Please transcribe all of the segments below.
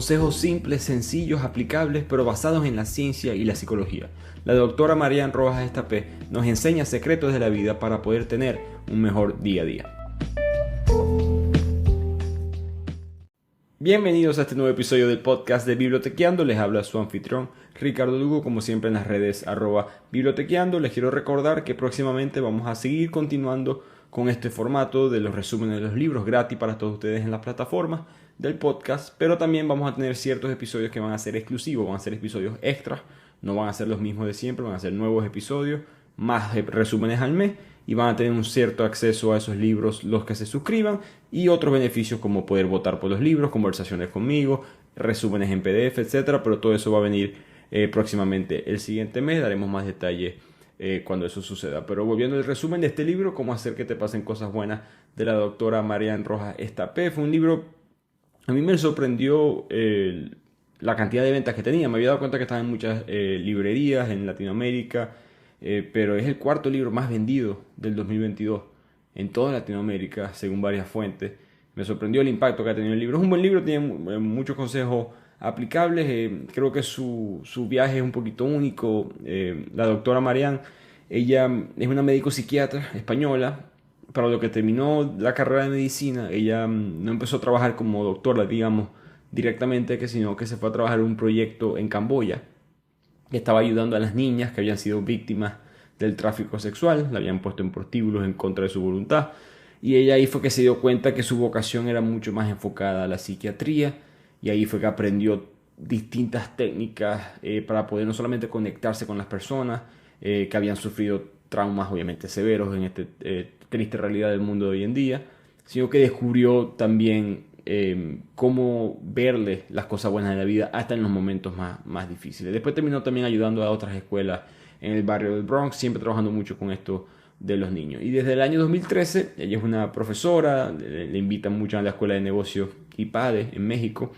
Consejos simples, sencillos, aplicables, pero basados en la ciencia y la psicología. La doctora Marian Rojas Estapé nos enseña secretos de la vida para poder tener un mejor día a día. Bienvenidos a este nuevo episodio del podcast de Bibliotequeando. Les habla su anfitrión Ricardo Lugo, como siempre en las redes @bibliotequeando. Les quiero recordar que próximamente vamos a seguir continuando con este formato de los resúmenes de los libros gratis para todos ustedes en las plataformas del podcast, pero también vamos a tener ciertos episodios que van a ser exclusivos, van a ser episodios extras, no van a ser los mismos de siempre, van a ser nuevos episodios, más resúmenes al mes, y van a tener un cierto acceso a esos libros los que se suscriban, y otros beneficios como poder votar por los libros, conversaciones conmigo, resúmenes en PDF, etcétera. Pero todo eso va a venir próximamente el siguiente mes. Daremos más detalles cuando eso suceda. Pero volviendo al resumen de este libro, Cómo hacer que te pasen cosas buenas, de la doctora Marian Rojas Estapé, fue un libro, a mí me sorprendió la cantidad de ventas que tenía. Me había dado cuenta que estaba en muchas librerías en Latinoamérica, pero es el cuarto libro más vendido del 2022 en toda Latinoamérica, según varias fuentes. Me sorprendió el impacto que ha tenido el libro. Es un buen libro, tiene muchos consejos aplicables. Creo que su viaje es un poquito único. La doctora Marian, ella es una médico psiquiatra española. Para lo que terminó la carrera de medicina, ella no empezó a trabajar como doctora, digamos, directamente, sino que se fue a trabajar en un proyecto en Camboya, que estaba ayudando a las niñas que habían sido víctimas del tráfico sexual, la habían puesto en prostíbulos en contra de su voluntad, y ella ahí fue que se dio cuenta que su vocación era mucho más enfocada a la psiquiatría, y ahí fue que aprendió distintas técnicas para poder no solamente conectarse con las personas que habían sufrido traumas obviamente severos en esta triste realidad del mundo de hoy en día, sino que descubrió también cómo verle las cosas buenas de la vida hasta en los momentos más difíciles. Después terminó también ayudando a otras escuelas en el barrio del Bronx, siempre trabajando mucho con esto de los niños. Y desde el año 2013, ella es una profesora, le invitan mucho a la Escuela de Negocios IPADE en México,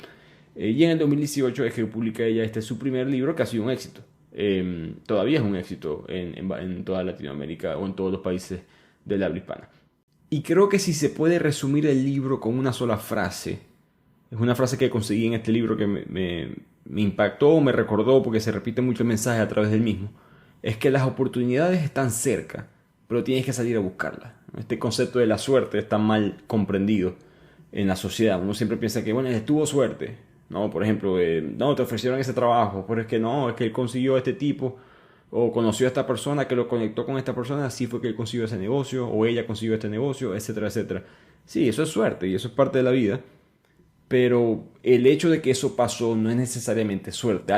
y en el 2018 es que publica ella su primer libro, que ha sido un éxito. Todavía es un éxito en toda Latinoamérica o en todos los países del habla hispana. Y creo que si se puede resumir el libro con una sola frase, es una frase que conseguí en este libro que me impactó, me recordó, porque se repite mucho el mensaje a través del mismo, es que las oportunidades están cerca, pero tienes que salir a buscarlas. Este concepto de la suerte está mal comprendido en la sociedad. Uno siempre piensa que, bueno, él tuvo suerte. No, por ejemplo, no, te ofrecieron ese trabajo, pero es que no, es que él consiguió a este tipo, o conoció a esta persona que lo conectó con esta persona, así fue que él consiguió ese negocio, o ella consiguió este negocio, etcétera, etcétera. Sí, eso es suerte y eso es parte de la vida, pero el hecho de que eso pasó no es necesariamente suerte.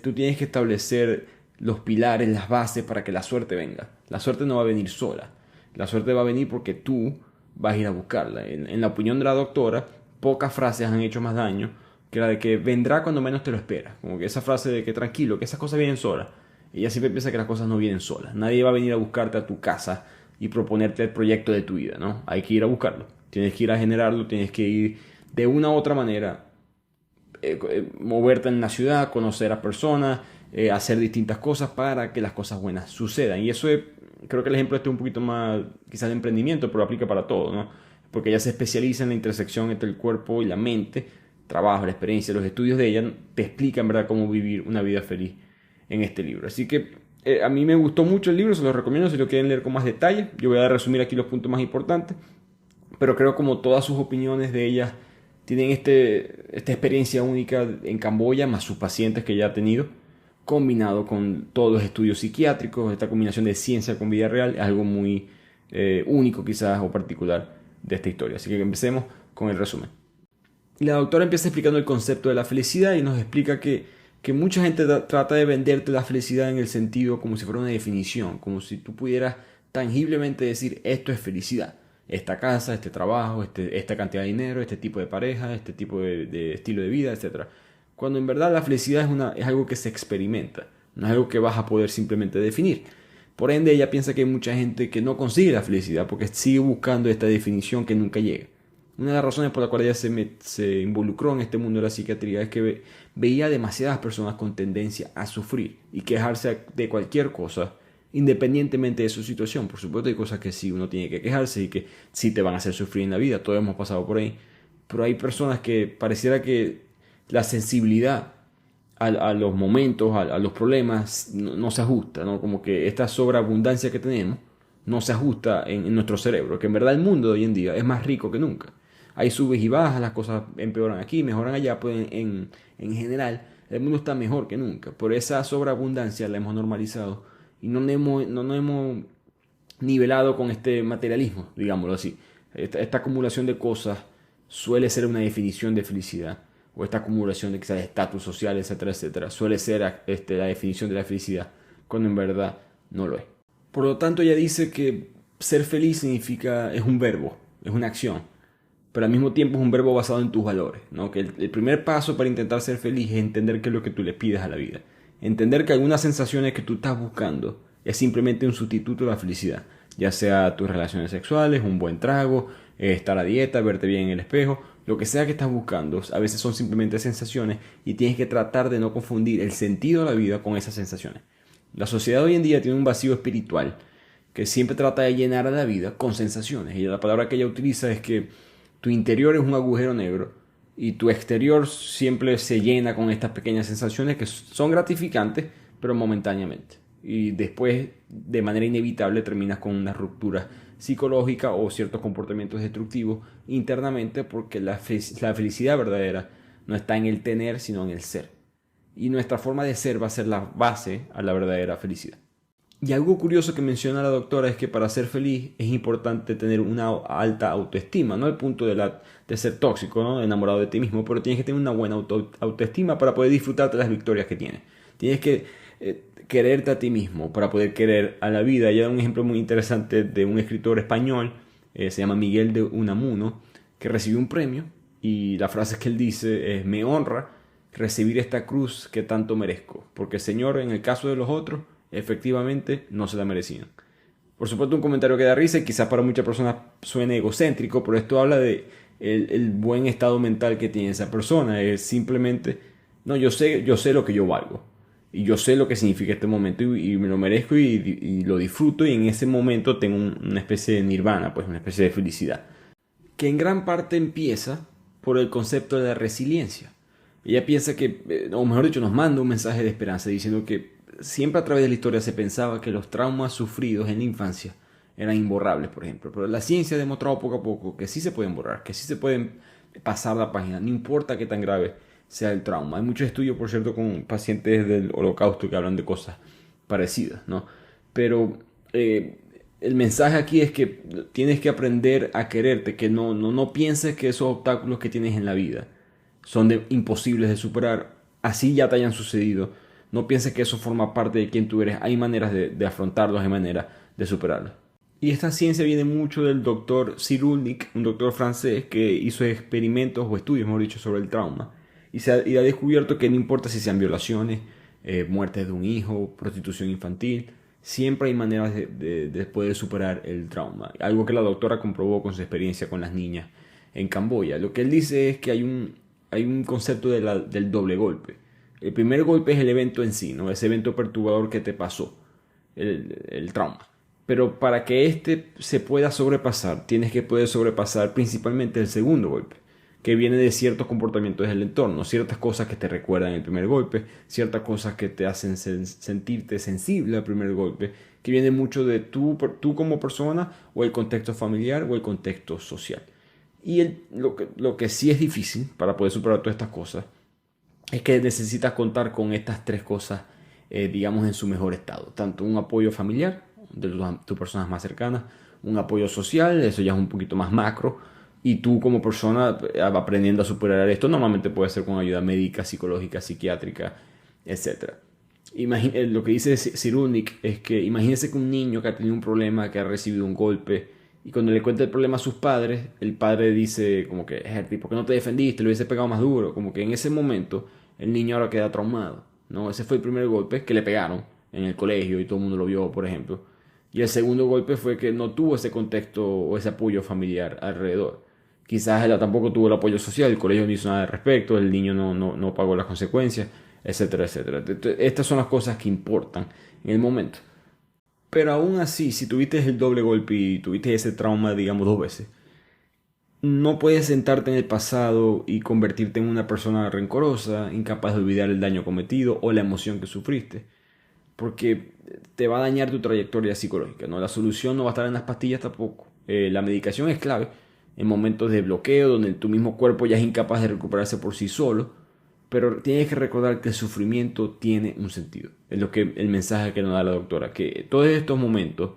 Tú tienes que establecer los pilares, las bases para que la suerte venga. La suerte no va a venir sola. La suerte va a venir porque tú vas a ir a buscarla. En la opinión de la doctora, pocas frases han hecho más daño que la de que vendrá cuando menos te lo esperas. Como que esa frase de que tranquilo, que esas cosas vienen solas. Ella siempre piensa que las cosas no vienen solas. Nadie va a venir a buscarte a tu casa y proponerte el proyecto de tu vida, ¿no? Hay que ir a buscarlo. Tienes que ir a generarlo, tienes que ir de una u otra manera, moverte en la ciudad, conocer a personas, hacer distintas cosas para que las cosas buenas sucedan. Y eso creo que el ejemplo es un poquito más quizás de emprendimiento, pero aplica para todo, ¿no? Porque ella se especializa en la intersección entre el cuerpo y la mente. Trabajo, la experiencia, los estudios de ella te explican, ¿verdad?, cómo vivir una vida feliz en este libro. Así que a mí me gustó mucho el libro, se los recomiendo si lo quieren leer con más detalle. Yo voy a resumir aquí los puntos más importantes, pero creo como todas sus opiniones de ella tienen esta experiencia única en Camboya, más sus pacientes que ya ha tenido, combinado con todos los estudios psiquiátricos, esta combinación de ciencia con vida real, es algo muy único quizás o particular de esta historia. Así que empecemos con el resumen. La doctora empieza explicando el concepto de la felicidad y nos explica que mucha gente trata de venderte la felicidad en el sentido como si fuera una definición, como si tú pudieras tangiblemente decir esto es felicidad. Esta casa, este trabajo, esta cantidad de dinero, este tipo de pareja, este tipo de estilo de vida, etc. Cuando en verdad la felicidad es algo que se experimenta, no es algo que vas a poder simplemente definir. Por ende, ella piensa que hay mucha gente que no consigue la felicidad porque sigue buscando esta definición que nunca llega. Una de las razones por la cual ella se involucró en este mundo de la psiquiatría es que veía demasiadas personas con tendencia a sufrir y quejarse de cualquier cosa, independientemente de su situación. Por supuesto hay cosas que sí uno tiene que quejarse y que sí te van a hacer sufrir en la vida, todos hemos pasado por ahí, pero hay personas que pareciera que la sensibilidad a los momentos, a los problemas, no se ajusta, ¿no? Como que esta sobreabundancia que tenemos no se ajusta en nuestro cerebro, que en verdad el mundo de hoy en día es más rico que nunca. Hay subes y bajas, las cosas empeoran aquí, mejoran allá, pues en general el mundo está mejor que nunca. Por esa sobreabundancia la hemos normalizado y no nos hemos nivelado con este materialismo, digámoslo así. Esta acumulación de cosas suele ser una definición de felicidad, o esta acumulación de quizás de estatus social, etcétera, etcétera, suele ser la definición de la felicidad, cuando en verdad no lo es. Por lo tanto, ella dice que ser feliz es un verbo, es una acción, pero al mismo tiempo es un verbo basado en tus valores, ¿no? Que el primer paso para intentar ser feliz es entender qué es lo que tú le pides a la vida. Entender que algunas sensaciones que tú estás buscando es simplemente un sustituto de la felicidad, ya sea tus relaciones sexuales, un buen trago, estar a dieta, verte bien en el espejo, lo que sea que estás buscando, a veces son simplemente sensaciones y tienes que tratar de no confundir el sentido de la vida con esas sensaciones. La sociedad hoy en día tiene un vacío espiritual que siempre trata de llenar a la vida con sensaciones, y la palabra que ella utiliza es que tu interior es un agujero negro y tu exterior siempre se llena con estas pequeñas sensaciones que son gratificantes, pero momentáneamente. Y después, de manera inevitable, terminas con una ruptura psicológica o ciertos comportamientos destructivos internamente, porque la felicidad verdadera no está en el tener, sino en el ser. Y nuestra forma de ser va a ser la base a la verdadera felicidad. Y algo curioso que menciona la doctora es que para ser feliz es importante tener una alta autoestima, no al punto de ser tóxico, ¿no? Enamorado de ti mismo, pero tienes que tener una buena autoestima para poder disfrutar de las victorias que tienes. Tienes que quererte a ti mismo para poder querer a la vida. Ella da un ejemplo muy interesante de un escritor español, se llama Miguel de Unamuno, que recibió un premio y la frase que él dice es: me honra recibir esta cruz que tanto merezco, porque Señor, en el caso de los otros, efectivamente no se la merecían. Por supuesto, un comentario que da risa y quizás para muchas personas suene egocéntrico, pero esto habla de el buen estado mental que tiene esa persona. Es simplemente, no, yo sé lo que yo valgo y yo sé lo que significa este momento y me lo merezco y lo disfruto, y en ese momento tengo una especie de nirvana, pues una especie de felicidad, que en gran parte empieza por el concepto de la resiliencia. Ella piensa que, o mejor dicho, nos manda un mensaje de esperanza diciendo que siempre a través de la historia se pensaba que los traumas sufridos en la infancia eran imborrables, por ejemplo. Pero la ciencia ha demostrado poco a poco que sí se pueden borrar, que sí se pueden pasar la página, no importa qué tan grave sea el trauma. Hay muchos estudios, por cierto, con pacientes del Holocausto que hablan de cosas parecidas, ¿no? Pero el mensaje aquí es que tienes que aprender a quererte, que no pienses que esos obstáculos que tienes en la vida son imposibles de superar, así ya te hayan sucedido. No pienses que eso forma parte de quien tú eres. Hay maneras de afrontarlos, hay maneras de superarlos. Y esta ciencia viene mucho del doctor Cyrulnik, un doctor francés que hizo experimentos o estudios, mejor dicho, sobre el trauma. Y ha descubierto que no importa si sean violaciones, muertes de un hijo, prostitución infantil, siempre hay maneras de poder superar el trauma. Algo que la doctora comprobó con su experiencia con las niñas en Camboya. Lo que él dice es que hay un concepto del doble golpe. El primer golpe es el evento en sí, ¿no? Ese evento perturbador que te pasó, el trauma. Pero para que este se pueda sobrepasar, tienes que poder sobrepasar principalmente el segundo golpe, que viene de ciertos comportamientos del entorno, ciertas cosas que te recuerdan el primer golpe, ciertas cosas que te hacen sentirte sensible al primer golpe, que viene mucho de tú como persona, o el contexto familiar, o el contexto social. Y lo que sí es difícil para poder superar todas estas cosas es que necesitas contar con estas tres cosas, digamos, en su mejor estado. Tanto un apoyo familiar de tus personas más cercanas, un apoyo social, eso ya es un poquito más macro, y tú como persona aprendiendo a superar esto, normalmente puede ser con ayuda médica, psicológica, psiquiátrica, etc. Lo que dice Cyrulnik es que imagínese que un niño que ha tenido un problema, que ha recibido un golpe, y cuando le cuenta el problema a sus padres, el padre dice como que, ¿por qué no te defendiste? Le hubiese pegado más duro. Como que en ese momento el niño ahora queda traumado, ¿no? Ese fue el primer golpe, que le pegaron en el colegio y todo el mundo lo vio, por ejemplo. Y el segundo golpe fue que no tuvo ese contexto o ese apoyo familiar alrededor. Quizás él tampoco tuvo el apoyo social, el colegio no hizo nada al respecto, el niño no pagó las consecuencias, etcétera, etcétera. Estas son las cosas que importan en el momento. Pero aún así, si tuviste el doble golpe y tuviste ese trauma, digamos, 2 veces, No puedes sentarte en el pasado y convertirte en una persona rencorosa, incapaz de olvidar el daño cometido o la emoción que sufriste, porque te va a dañar tu trayectoria psicológica, ¿no? La solución no va a estar en las pastillas tampoco. La medicación es clave en momentos de bloqueo donde tu mismo cuerpo ya es incapaz de recuperarse por sí solo, pero tienes que recordar que el sufrimiento tiene un sentido. Es lo que el mensaje que nos da la doctora, que todos estos momentos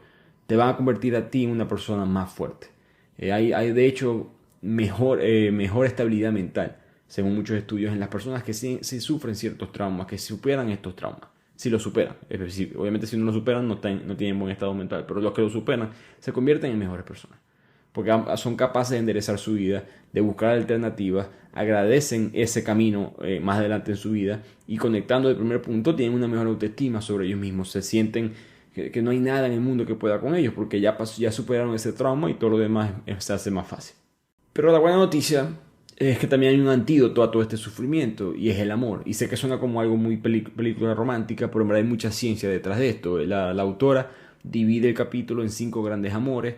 te van a convertir a ti en una persona más fuerte. Hay de hecho mejor estabilidad mental, según muchos estudios, en las personas que sí sufren ciertos traumas, que superan estos traumas. Si lo superan, es decir, obviamente si no lo superan no tienen buen estado mental, pero los que lo superan se convierten en mejores personas porque son capaces de enderezar su vida, de buscar alternativas, agradecen ese camino más adelante en su vida y conectando el primer punto tienen una mejor autoestima sobre ellos mismos, se sienten que no hay nada en el mundo que pueda con ellos porque ya superaron ese trauma y todo lo demás se hace más fácil. Pero la buena noticia es que también hay un antídoto a todo este sufrimiento y es el amor. Y sé que suena como algo muy película romántica, pero en verdad hay mucha ciencia detrás de esto. La autora divide el capítulo en 5 grandes amores.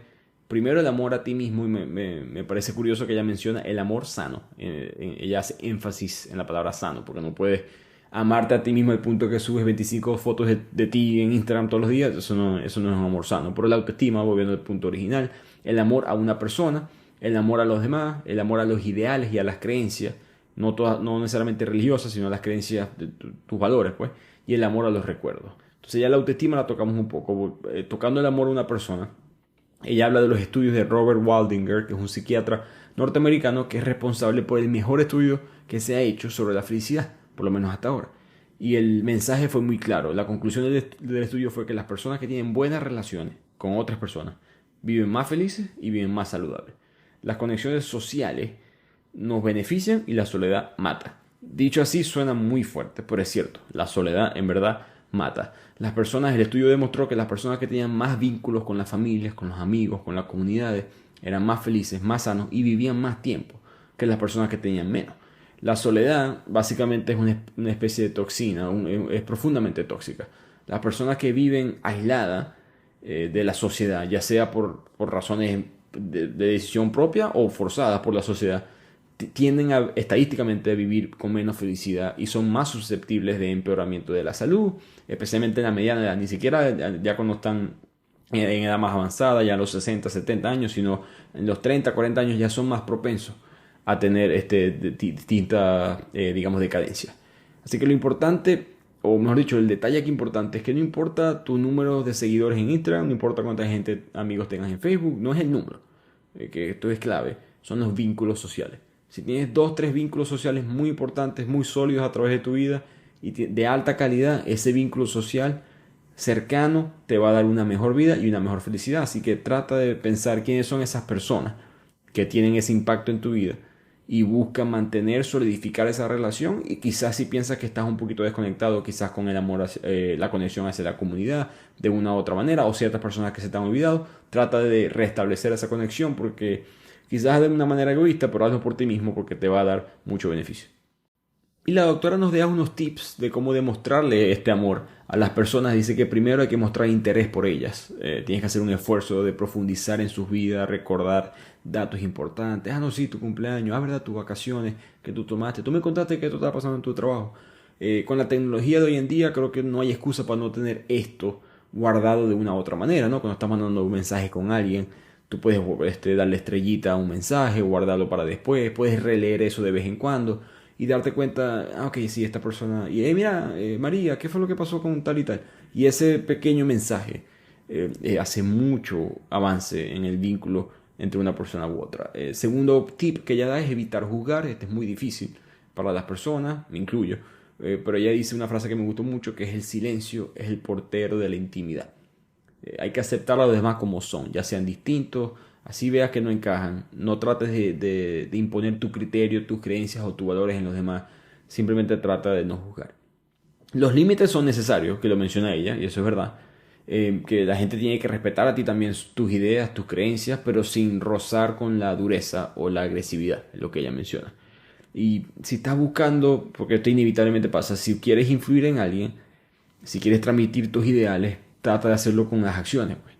Primero el amor a ti mismo y me parece curioso que ella menciona el amor sano. Ella hace énfasis en la palabra sano porque no puedes amarte a ti mismo al punto que subes 25 fotos de ti en Instagram todos los días. Eso no es un amor sano. Pero la autoestima, volviendo al punto original, el amor a una persona, el amor a los demás, el amor a los ideales y a las creencias, no necesariamente religiosas, sino a las creencias de tus valores, pues, y el amor a los recuerdos. Entonces ya la autoestima la tocamos un poco, tocando el amor a una persona. Ella habla de los estudios de Robert Waldinger, que es un psiquiatra norteamericano que es responsable por el mejor estudio que se ha hecho sobre la felicidad, por lo menos hasta ahora. Y el mensaje fue muy claro. La conclusión del estudio fue que las personas que tienen buenas relaciones con otras personas viven más felices y viven más saludables. Las conexiones sociales nos benefician y la soledad mata. Dicho así suena muy fuerte, pero es cierto, la soledad en verdad mata. El estudio demostró que las personas que tenían más vínculos con las familias, con los amigos, con las comunidades, eran más felices, más sanos y vivían más tiempo que las personas que tenían menos. La soledad básicamente es una especie de toxina, es profundamente tóxica. Las personas que viven aisladas de la sociedad, ya sea por razones de decisión propia o forzadas por la sociedad, tienden estadísticamente a vivir con menos felicidad y son más susceptibles de empeoramiento de la salud, especialmente en la mediana edad, ni siquiera ya cuando están en edad más avanzada, ya a los 60, 70 años, sino en los 30, 40 años ya son más propensos a tener distinta, digamos, decadencia. Así que lo importante, o mejor dicho, el detalle aquí importante es que no importa tu número de seguidores en Instagram, no importa cuánta amigos tengas en Facebook, no es el número, que esto es clave, son los vínculos sociales. Si tienes 2, 3 vínculos sociales muy importantes, muy sólidos a través de tu vida y de alta calidad, ese vínculo social cercano te va a dar una mejor vida y una mejor felicidad. Así que trata de pensar quiénes son esas personas que tienen ese impacto en tu vida y busca mantener, solidificar esa relación. Y quizás si piensas que estás un poquito desconectado, quizás con el amor, la conexión hacia la comunidad de una u otra manera, o ciertas personas que se te han olvidado, trata de restablecer esa conexión porque quizás de una manera egoísta, pero hazlo por ti mismo porque te va a dar mucho beneficio. Y la doctora nos da unos tips de cómo demostrarle este amor a las personas. Dice que primero hay que mostrar interés por ellas. Tienes que hacer un esfuerzo de profundizar en sus vidas, recordar datos importantes. Ah, no, sí, tu cumpleaños. Ah, verdad, tus vacaciones que tú tomaste. Tú me contaste que esto estaba pasando en tu trabajo. Con la tecnología de hoy en día creo que no hay excusa para no tener esto guardado de una u otra manera, ¿no? Cuando estás mandando un mensaje con alguien, tú puedes darle estrellita a un mensaje, guardarlo para después, puedes releer eso de vez en cuando y darte cuenta, ok, sí, esta persona, y mira, María, ¿qué fue lo que pasó con tal y tal? Y ese pequeño mensaje hace mucho avance en el vínculo entre una persona u otra. Segundo tip que ella da es evitar juzgar. Este es muy difícil para las personas, me incluyo, pero ella dice una frase que me gustó mucho, que es el silencio es el portero de la intimidad. Hay que aceptar a los demás como son, ya sean distintos, así veas que no encajan. No trates de imponer tu criterio, tus creencias o tus valores en los demás. Simplemente trata de no juzgar. Los límites son necesarios, que lo menciona ella, y eso es verdad. Que la gente tiene que respetar a ti también tus ideas, tus creencias, pero sin rozar con la dureza o la agresividad, es lo que ella menciona. Y si estás buscando, porque esto inevitablemente pasa, si quieres influir en alguien, si quieres transmitir tus ideales, trata de hacerlo con las acciones. Pues.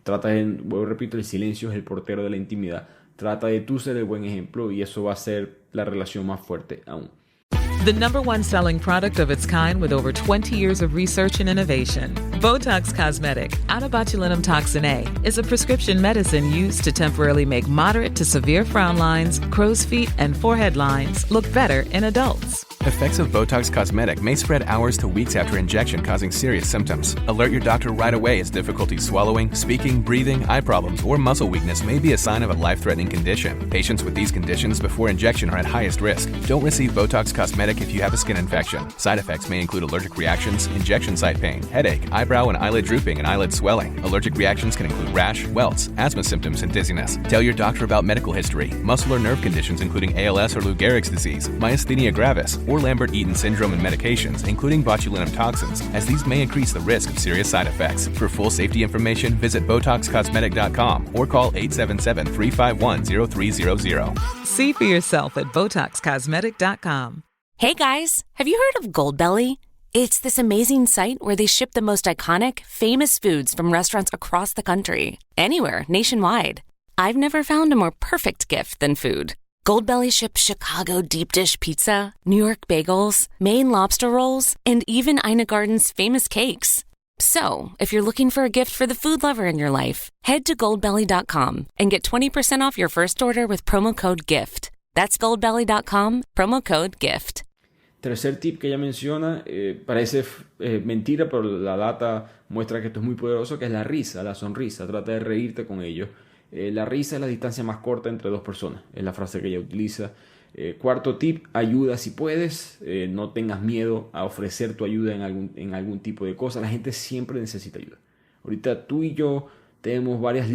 Repito, el silencio es el portero de la intimidad. Trata de tú ser el buen ejemplo y eso va a hacer la relación más fuerte aún. The number one selling product of its kind with over 20 years of research and innovation. Botox Cosmetic, out of botulinum toxin A, is a prescription medicine used to temporarily make moderate to severe frown lines, crow's feet, and forehead lines look better in adults. Effects of Botox Cosmetic may spread hours to weeks after injection, causing serious symptoms. Alert your doctor right away as difficulty swallowing, speaking, breathing, eye problems, or muscle weakness may be a sign of a life-threatening condition. Patients with these conditions before injection are at highest risk. Don't receive Botox Cosmetic if you have a skin infection. Side effects may include allergic reactions, injection site pain, headache, eyebrow and eyelid drooping, and eyelid swelling. Allergic reactions can include rash, welts, asthma symptoms, and dizziness. Tell your doctor about medical history, muscle or nerve conditions including ALS or Lou Gehrig's disease, myasthenia gravis, or Lambert-Eaton syndrome and medications, including botulinum toxins, as these may increase the risk of serious side effects. For full safety information, visit BotoxCosmetic.com or call 877-351-0300. See for yourself at BotoxCosmetic.com. Hey guys, have you heard of Goldbelly? It's this amazing site where they ship the most iconic, famous foods from restaurants across the country, anywhere, nationwide. I've never found a more perfect gift than food. Goldbelly ships Chicago deep dish pizza, New York bagels, Maine lobster rolls, and even Ina Garden's famous cakes. So, if you're looking for a gift for the food lover in your life, head to goldbelly.com and get 20% off your first order with promo code GIFT. That's goldbelly.com, promo code GIFT. Tercer tip que ella menciona, parece mentira, pero la data muestra que esto es muy poderoso, que es la risa, la sonrisa. Trata de reírte con ellos. La risa es la distancia más corta entre dos personas, es la frase que ella utiliza. Cuarto tip, ayuda si puedes. No tengas miedo a ofrecer tu ayuda en algún tipo de cosa. La gente siempre necesita ayuda. Ahorita tú y yo tenemos varias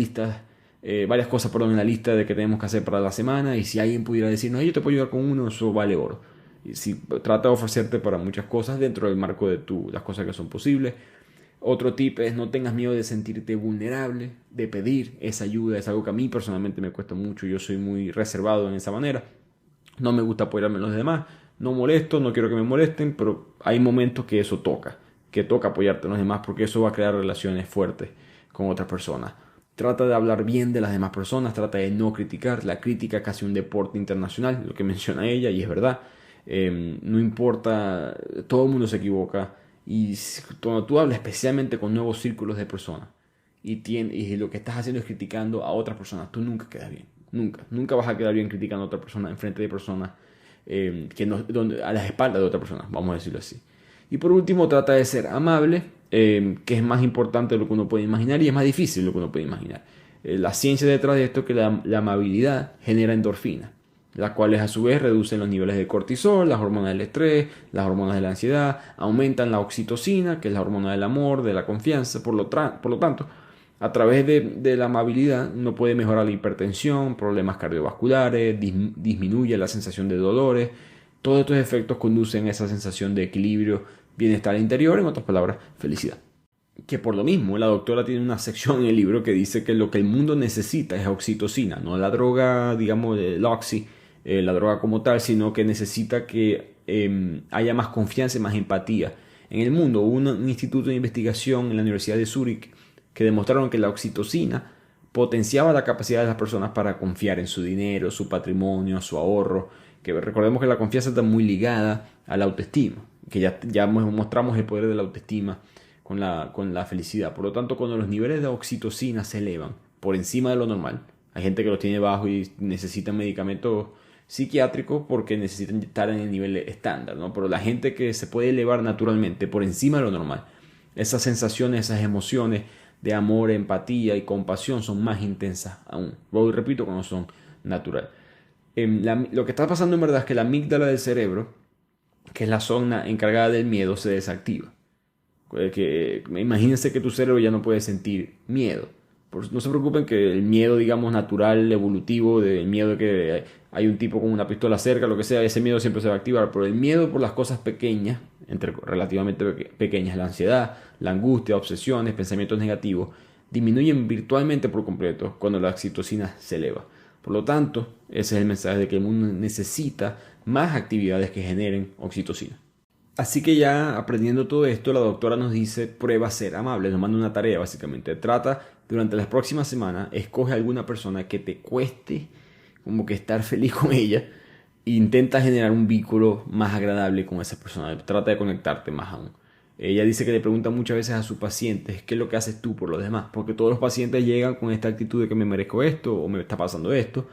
cosas en la lista de que tenemos que hacer para la semana, y si alguien pudiera decirnos, yo te puedo ayudar con uno, eso vale oro. Y si trata de ofrecerte para muchas cosas dentro del marco de las cosas que son posibles. Otro tip es no tengas miedo de sentirte vulnerable, de pedir esa ayuda. Es algo que a mí personalmente me cuesta mucho. Yo soy muy reservado en esa manera. No me gusta apoyarme en los demás. No molesto, no quiero que me molesten, pero hay momentos que eso toca apoyarte en los demás, porque eso va a crear relaciones fuertes con otras personas. Trata de hablar bien de las demás personas, trata de no criticar. La crítica es casi un deporte internacional, lo que menciona ella, y es verdad. No importa, todo el mundo se equivoca. Y cuando tú hablas especialmente con nuevos círculos de personas y lo que estás haciendo es criticando a otras personas, tú nunca quedas bien. Nunca vas a quedar bien criticando a otra persona enfrente de personas a las espaldas de otra persona, vamos a decirlo así. Y por último, trata de ser amable, que es más importante de lo que uno puede imaginar y es más difícil de lo que uno puede imaginar. La ciencia detrás de esto es que la amabilidad genera endorfina, las cuales a su vez reducen los niveles de cortisol, las hormonas del estrés, las hormonas de la ansiedad, aumentan la oxitocina, que es la hormona del amor, de la confianza. Por lo tanto, a través de la amabilidad uno puede mejorar la hipertensión, problemas cardiovasculares, disminuye la sensación de dolores. Todos estos efectos conducen a esa sensación de equilibrio, bienestar interior, en otras palabras, felicidad. Que por lo mismo, la doctora tiene una sección en el libro que dice que lo que el mundo necesita es oxitocina, no la droga, digamos, el oxy, la droga como tal, sino que necesita que haya más confianza y más empatía. En el mundo hubo un instituto de investigación en la Universidad de Zúrich que demostraron que la oxitocina potenciaba la capacidad de las personas para confiar en su dinero, su patrimonio, su ahorro, que recordemos que la confianza está muy ligada a la autoestima, que ya mostramos el poder de la autoestima con la felicidad. Por lo tanto, cuando los niveles de oxitocina se elevan por encima de lo normal, hay gente que los tiene bajo y necesitan medicamentos psiquiátricos porque necesitan estar en el nivel estándar, ¿no? Pero la gente que se puede elevar naturalmente por encima de lo normal, esas sensaciones, esas emociones de amor, empatía y compasión son más intensas aún. Lo repito, cuando son natural. Lo que está pasando en verdad es que la amígdala del cerebro, que es la zona encargada del miedo, se desactiva. Imagínense que tu cerebro ya no puede sentir miedo. No se preocupen que el miedo, digamos, natural, evolutivo, del miedo de que hay un tipo con una pistola cerca, lo que sea, ese miedo siempre se va a activar. Pero el miedo por las cosas pequeñas, relativamente pequeñas, la ansiedad, la angustia, obsesiones, pensamientos negativos, disminuyen virtualmente por completo cuando la oxitocina se eleva. Por lo tanto, ese es el mensaje de que el mundo necesita más actividades que generen oxitocina. Así que ya aprendiendo todo esto, la doctora nos dice, prueba a ser amable, nos manda una tarea básicamente. Trata durante las próximas semanas, escoge alguna persona que te cueste como que estar feliz con ella, e intenta generar un vínculo más agradable con esa persona, trata de conectarte más aún. Ella dice que le pregunta muchas veces a sus pacientes, ¿qué es lo que haces tú por los demás? Porque todos los pacientes llegan con esta actitud de que me merezco esto o me está pasando esto.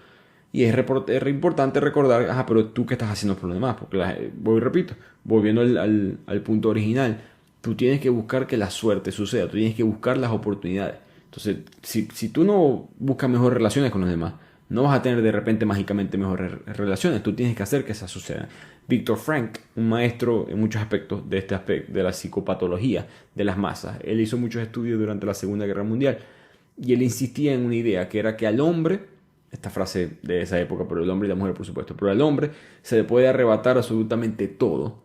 Y es re importante recordar, pero tú qué estás haciendo por los demás. Porque, repito, volviendo al punto original, tú tienes que buscar que la suerte suceda, tú tienes que buscar las oportunidades. Entonces, si tú no buscas mejores relaciones con los demás, no vas a tener de repente mágicamente mejores relaciones. Tú tienes que hacer que esas sucedan. Viktor Frankl, un maestro en muchos aspectos de este aspecto de la psicopatología de las masas, él hizo muchos estudios durante la Segunda Guerra Mundial y él insistía en una idea que era que al hombre, esta frase de esa época, pero el hombre y la mujer por supuesto, pero al hombre se le puede arrebatar absolutamente todo,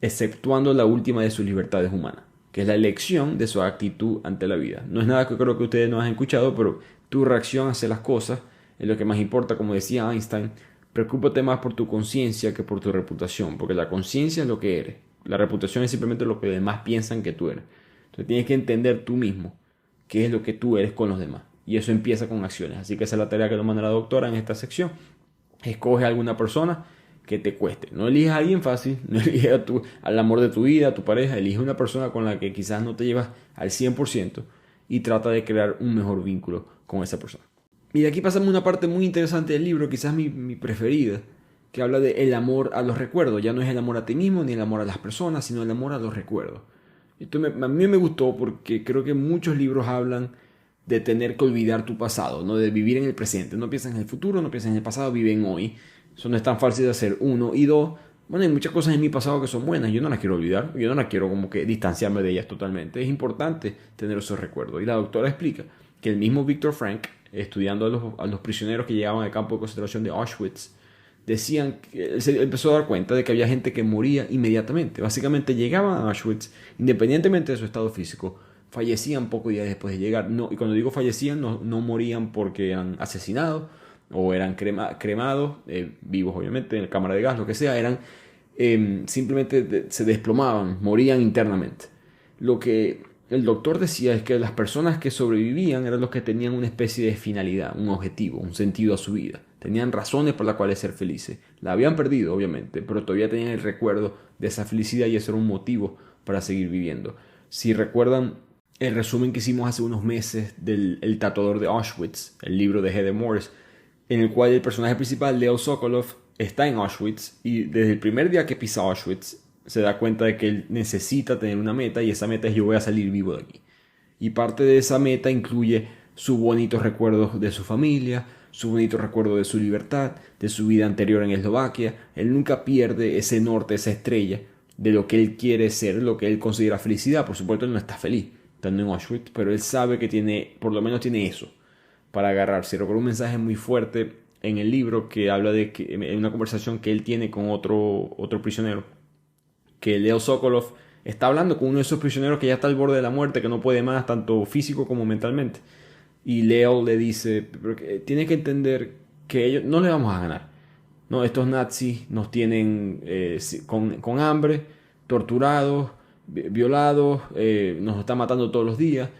exceptuando la última de sus libertades humanas, que es la elección de su actitud ante la vida. No es nada que creo que ustedes no han escuchado, pero tu reacción hacia las cosas es lo que más importa. Como decía Einstein, preocúpate más por tu conciencia que por tu reputación, porque la conciencia es lo que eres, la reputación es simplemente lo que los demás piensan que tú eres. Entonces tienes que entender tú mismo qué es lo que tú eres con los demás, y eso empieza con acciones. Así que esa es la tarea que nos manda la doctora en esta sección. Escoge a alguna persona que te cueste, no elijas a alguien fácil, no elijas al amor de tu vida, a tu pareja, elige una persona con la que quizás no te llevas al 100% y trata de crear un mejor vínculo con esa persona. Y de aquí pasamos a una parte muy interesante del libro, quizás mi preferida, que habla de el amor a los recuerdos. Ya no es el amor a ti mismo ni el amor a las personas, sino el amor a los recuerdos. Esto a mí me gustó porque creo que muchos libros hablan de tener que olvidar tu pasado, ¿no? De vivir en el presente. No piensas en el futuro, no piensas en el pasado, vive en hoy. Eso no es tan fácil de hacer. Uno. Y dos, bueno, hay muchas cosas en mi pasado que son buenas. Yo no las quiero olvidar. Yo no las quiero como que distanciarme de ellas totalmente. Es importante tener esos recuerdos. Y la doctora explica que el mismo Viktor Frankl, estudiando a los prisioneros que llegaban al campo de concentración de Auschwitz, decían que él se empezó a dar cuenta de que había gente que moría inmediatamente. Básicamente llegaban a Auschwitz, independientemente de su estado físico, fallecían pocos días después de llegar. No, y cuando digo fallecían, no morían porque eran asesinados o eran cremados, vivos obviamente, en la cámara de gas, lo que sea, eran simplemente se desplomaban, morían internamente. Lo que el doctor decía es que las personas que sobrevivían eran los que tenían una especie de finalidad, un objetivo, un sentido a su vida. Tenían razones por las cuales ser felices. La habían perdido, obviamente, pero todavía tenían el recuerdo de esa felicidad y eso era un motivo para seguir viviendo. Si recuerdan el resumen que hicimos hace unos meses del El tatuador de Auschwitz, el libro de Heather Morris, en el cual el personaje principal, Leo Sokolov, está en Auschwitz y desde el primer día que pisa Auschwitz se da cuenta de que él necesita tener una meta y esa meta es: yo voy a salir vivo de aquí. Y parte de esa meta incluye sus bonitos recuerdos de su familia, su bonito recuerdo de su libertad, de su vida anterior en Eslovaquia. Él nunca pierde ese norte, esa estrella de lo que él quiere ser, lo que él considera felicidad. Por supuesto, él no está feliz estando en Auschwitz, pero él sabe que por lo menos tiene eso para agarrarse. Recuerdo un mensaje muy fuerte en el libro que habla de que en una conversación que él tiene con otro prisionero, que Leo Sokolov está hablando con uno de esos prisioneros que ya está al borde de la muerte, que no puede más, tanto físico como mentalmente. Y Leo le dice: tienes que entender que ellos no le vamos a ganar. No, estos nazis nos tienen con hambre, torturados, violados, nos están matando todos los días.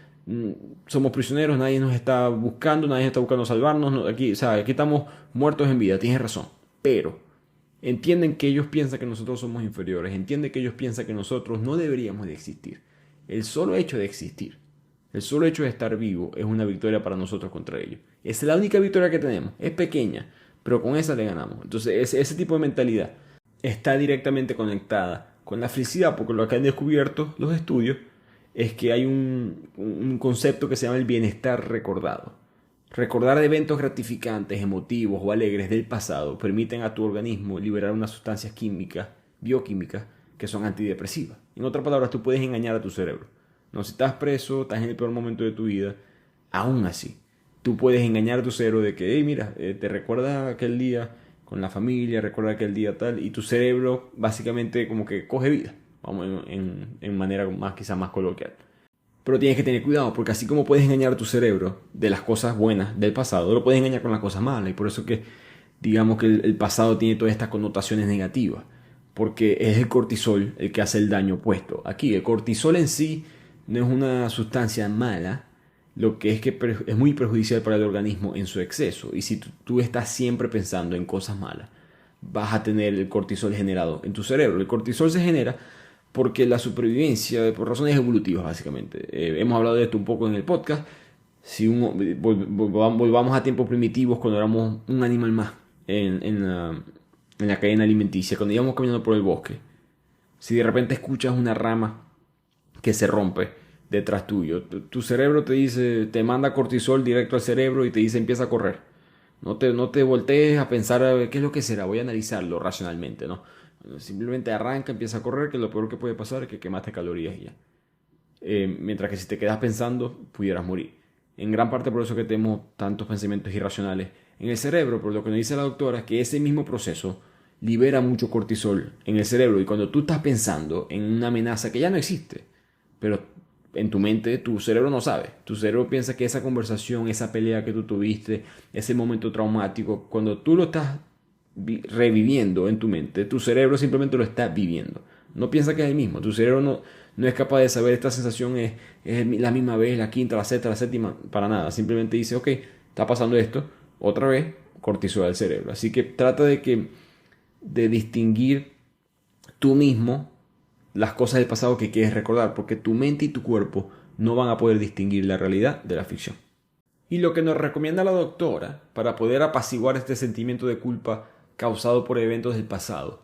Somos prisioneros, nadie nos está buscando, nadie está buscando salvarnos. Aquí estamos muertos en vida, tienes razón. Pero entienden que ellos piensan que nosotros somos inferiores, entienden que ellos piensan que nosotros no deberíamos de existir. El solo hecho de existir, el solo hecho de estar vivo es una victoria para nosotros contra ellos. Esa es la única victoria que tenemos, es pequeña, pero con esa le ganamos. Entonces ese tipo de mentalidad está directamente conectada con la felicidad, porque lo que han descubierto los estudios es que hay un concepto que se llama el bienestar recordado. Recordar eventos gratificantes, emotivos o alegres del pasado permiten a tu organismo liberar unas sustancias bioquímicas, que son antidepresivas. En otras palabras, tú puedes engañar a tu cerebro. No, si estás preso, estás en el peor momento de tu vida, aún así, tú puedes engañar a tu cerebro de que, hey, mira, te recuerda aquel día con la familia, recuerda aquel día tal, y tu cerebro básicamente como que coge vida, vamos, en manera quizás más coloquial. Pero tienes que tener cuidado, porque así como puedes engañar a tu cerebro de las cosas buenas del pasado, lo puedes engañar con las cosas malas. Y por eso que digamos que el pasado tiene todas estas connotaciones negativas, porque es el cortisol el que hace el daño opuesto. Aquí el cortisol en sí no es una sustancia mala, lo que es que es muy perjudicial para el organismo en su exceso. Y si tú estás siempre pensando en cosas malas, vas a tener el cortisol generado en tu cerebro. El cortisol se genera porque la supervivencia, por razones evolutivas básicamente. Hemos hablado de esto un poco en el podcast. Si volvamos a tiempos primitivos, cuando éramos un animal más en la cadena alimenticia, cuando íbamos caminando por el bosque, si de repente escuchas una rama que se rompe detrás tuyo, tu cerebro te dice, te manda cortisol directo al cerebro y te dice empieza a correr. No te voltees a pensar a ver, qué es lo que será, voy a analizarlo racionalmente, ¿no? Simplemente arranca, empieza a correr, que lo peor que puede pasar es que quemaste calorías y ya. Mientras que si te quedas pensando, pudieras morir. En gran parte por eso que tenemos tantos pensamientos irracionales en el cerebro, por lo que nos dice la doctora es que ese mismo proceso libera mucho cortisol en el cerebro, y cuando tú estás pensando en una amenaza que ya no existe, pero en tu mente, tu cerebro no sabe. Tu cerebro piensa que esa conversación, esa pelea que tú tuviste, ese momento traumático, cuando tú lo estás reviviendo en tu mente, tu cerebro simplemente lo está viviendo. No piensa que es el mismo. Tu cerebro no es capaz de saber esta sensación es la misma vez, la quinta, la sexta, la séptima, para nada. Simplemente dice, ok, está pasando esto, otra vez, cortisol al cerebro. Así que trata de distinguir tú mismo las cosas del pasado que quieres recordar, porque tu mente y tu cuerpo no van a poder distinguir la realidad de la ficción. Y lo que nos recomienda la doctora para poder apaciguar este sentimiento de culpa causado por eventos del pasado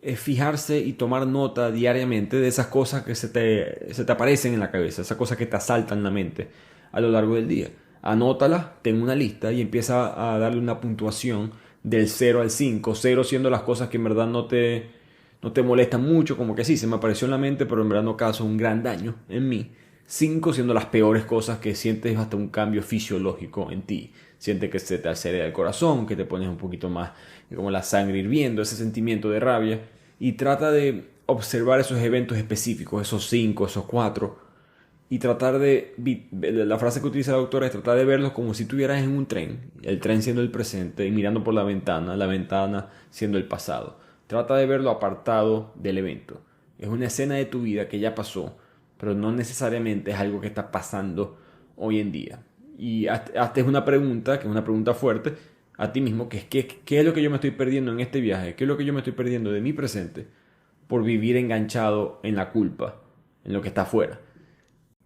es fijarse y tomar nota diariamente de esas cosas que se te aparecen en la cabeza, esas cosas que te asaltan en la mente a lo largo del día. Anótalas, ten una lista y empieza a darle una puntuación del 0 al 5, 0 siendo las cosas que en verdad no te molestan mucho, como que sí, se me apareció en la mente, pero en verdad no causa un gran daño en mí. 5 siendo las peores cosas que sientes hasta un cambio fisiológico en ti. Sientes que se te acelera el corazón, que te pones un poquito más como la sangre hirviendo, ese sentimiento de rabia. Y trata de observar esos eventos específicos, esos 5, esos 4. Y tratar la frase que utiliza la doctora es tratar de verlos como si estuvieras en un tren. El tren siendo el presente y mirando por la ventana siendo el pasado. Trata de verlo apartado del evento. Es una escena de tu vida que ya pasó, pero no necesariamente es algo que está pasando hoy en día. Y hazte una pregunta, que es una pregunta fuerte, a ti mismo, que es ¿qué es lo que yo me estoy perdiendo en este viaje? ¿Qué es lo que yo me estoy perdiendo de mi presente por vivir enganchado en la culpa, en lo que está afuera?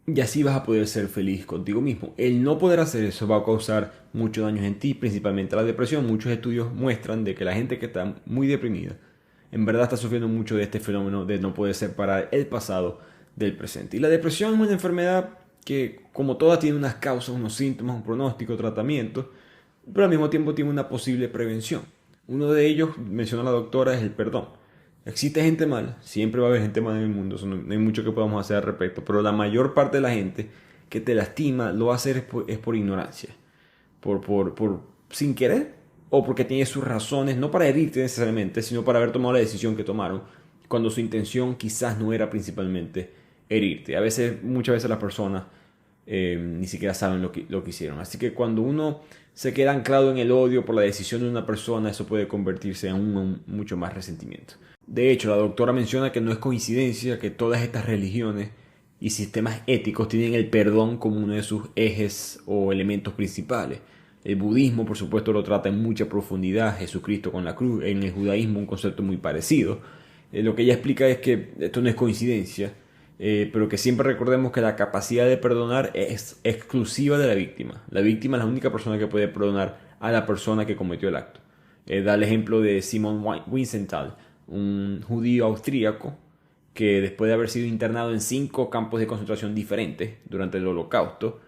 Y así vas a poder ser feliz contigo mismo. El no poder hacer eso va a causar muchos daños en ti, principalmente la depresión. Muchos estudios muestran de que la gente que está muy deprimida en verdad está sufriendo mucho de este fenómeno de no poder separar el pasado del presente. Y la depresión es una enfermedad que, como todas, tiene unas causas, unos síntomas, un pronóstico, tratamiento, pero al mismo tiempo tiene una posible prevención. Uno de ellos, menciona la doctora, es el perdón. Existe gente mala, siempre va a haber gente mala en el mundo, no hay mucho que podamos hacer al respecto, pero la mayor parte de la gente que te lastima lo va a hacer es por ignorancia, por sin querer, o porque tiene sus razones, no para herirte necesariamente, sino para haber tomado la decisión que tomaron, cuando su intención quizás no era principalmente herirte. Muchas veces las personas ni siquiera saben lo que hicieron. Así que cuando uno se queda anclado en el odio por la decisión de una persona, eso puede convertirse en mucho más resentimiento. De hecho, la doctora menciona que no es coincidencia que todas estas religiones y sistemas éticos tienen el perdón como uno de sus ejes o elementos principales. El budismo, por supuesto, lo trata en mucha profundidad, Jesucristo con la cruz. En el judaísmo un concepto muy parecido. Lo que ella explica es que esto no es coincidencia, pero que siempre recordemos que la capacidad de perdonar es exclusiva de la víctima. La víctima es la única persona que puede perdonar a la persona que cometió el acto. Da el ejemplo de Simon Wiesenthal, un judío austríaco que después de haber sido internado en 5 campos de concentración diferentes durante el Holocausto,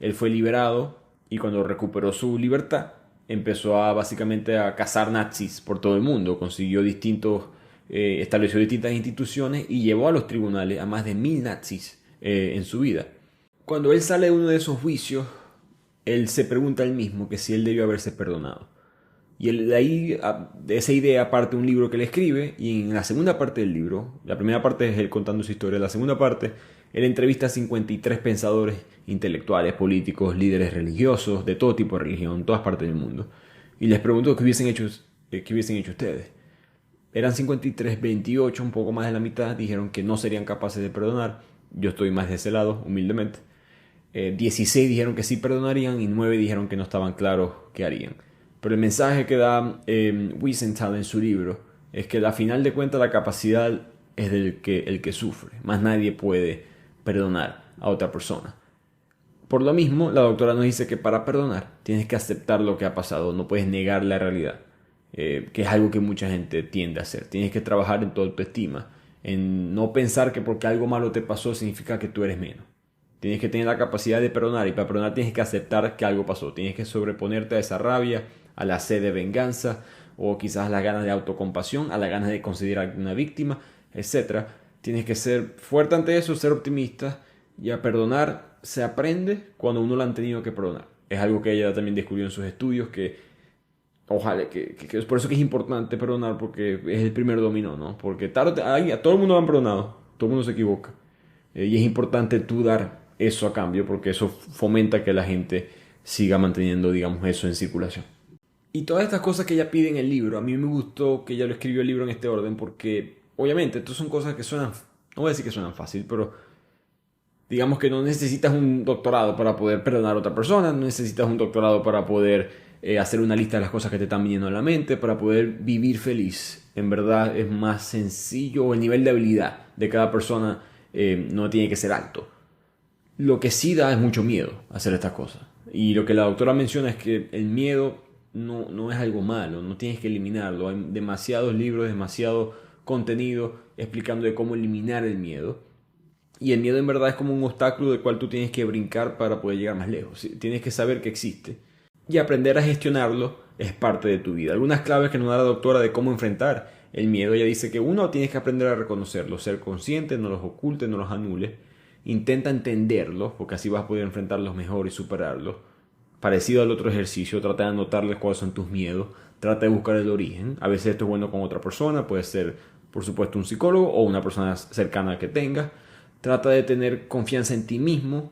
él fue liberado. Y cuando recuperó su libertad, empezó básicamente a cazar nazis por todo el mundo. Estableció distintas instituciones y llevó a los tribunales a más de 1000 nazis en su vida. Cuando él sale de uno de esos juicios, él se pregunta a él mismo que si él debió haberse perdonado. Y él, de esa idea parte un libro que él escribe, y en la segunda parte del libro, la primera parte es él contando su historia, la segunda parte él entrevista a 53 pensadores intelectuales, políticos, líderes religiosos, de todo tipo de religión, en todas partes del mundo. Y les preguntó qué hubiesen hecho ustedes. Eran 53, 28, un poco más de la mitad, dijeron que no serían capaces de perdonar. Yo estoy más de ese lado, humildemente. 16 dijeron que sí perdonarían y 9 dijeron que no estaban claros qué harían. Pero el mensaje que da Wiesenthal en su libro es que al final de cuentas la capacidad es el que sufre. Más nadie puede perdonar a otra persona. Por lo mismo, la doctora nos dice que para perdonar tienes que aceptar lo que ha pasado, no puedes negar la realidad, que es algo que mucha gente tiende a hacer. Tienes que trabajar en tu autoestima, en no pensar que porque algo malo te pasó significa que tú eres menos. Tienes que tener la capacidad de perdonar y para perdonar tienes que aceptar que algo pasó. Tienes que sobreponerte a esa rabia, a la sed de venganza o quizás a las ganas de autocompasión, a las ganas de considerar una víctima, etc. Tienes que ser fuerte ante eso, ser optimista y a perdonar se aprende cuando uno lo han tenido que perdonar. Es algo que ella también descubrió en sus estudios que ojalá, que es por eso que es importante perdonar porque es el primer dominó, ¿no? Porque a todo el mundo lo han perdonado, todo el mundo se equivoca. Y es importante tú dar eso a cambio porque eso fomenta que la gente siga manteniendo, digamos, eso en circulación. Y todas estas cosas que ella pide en el libro, a mí me gustó que ella lo escribió el libro en este orden porque, obviamente, estas son cosas que suenan, no voy a decir que suenan fácil, pero digamos que no necesitas un doctorado para poder perdonar a otra persona, no necesitas un doctorado para poder hacer una lista de las cosas que te están viniendo a la mente, para poder vivir feliz. En verdad es más sencillo, el nivel de habilidad de cada persona no tiene que ser alto. Lo que sí da es mucho miedo hacer estas cosas. Y lo que la doctora menciona es que el miedo no es algo malo, no tienes que eliminarlo. Hay demasiados libros, demasiado contenido explicando de cómo eliminar el miedo. Y el miedo en verdad es como un obstáculo del cual tú tienes que brincar para poder llegar más lejos. Tienes que saber que existe. Y aprender a gestionarlo es parte de tu vida. Algunas claves que nos da la doctora de cómo enfrentar el miedo. Ella dice que uno, tienes que aprender a reconocerlo, ser consciente, no los ocultes, no los anules. Intenta entenderlos, porque así vas a poder enfrentarlos mejor y superarlos. Parecido al otro ejercicio, trata de anotarles cuáles son tus miedos. Trata de buscar el origen. A veces esto es bueno con otra persona, puede ser, por supuesto, un psicólogo o una persona cercana que tengas. Trata de tener confianza en ti mismo.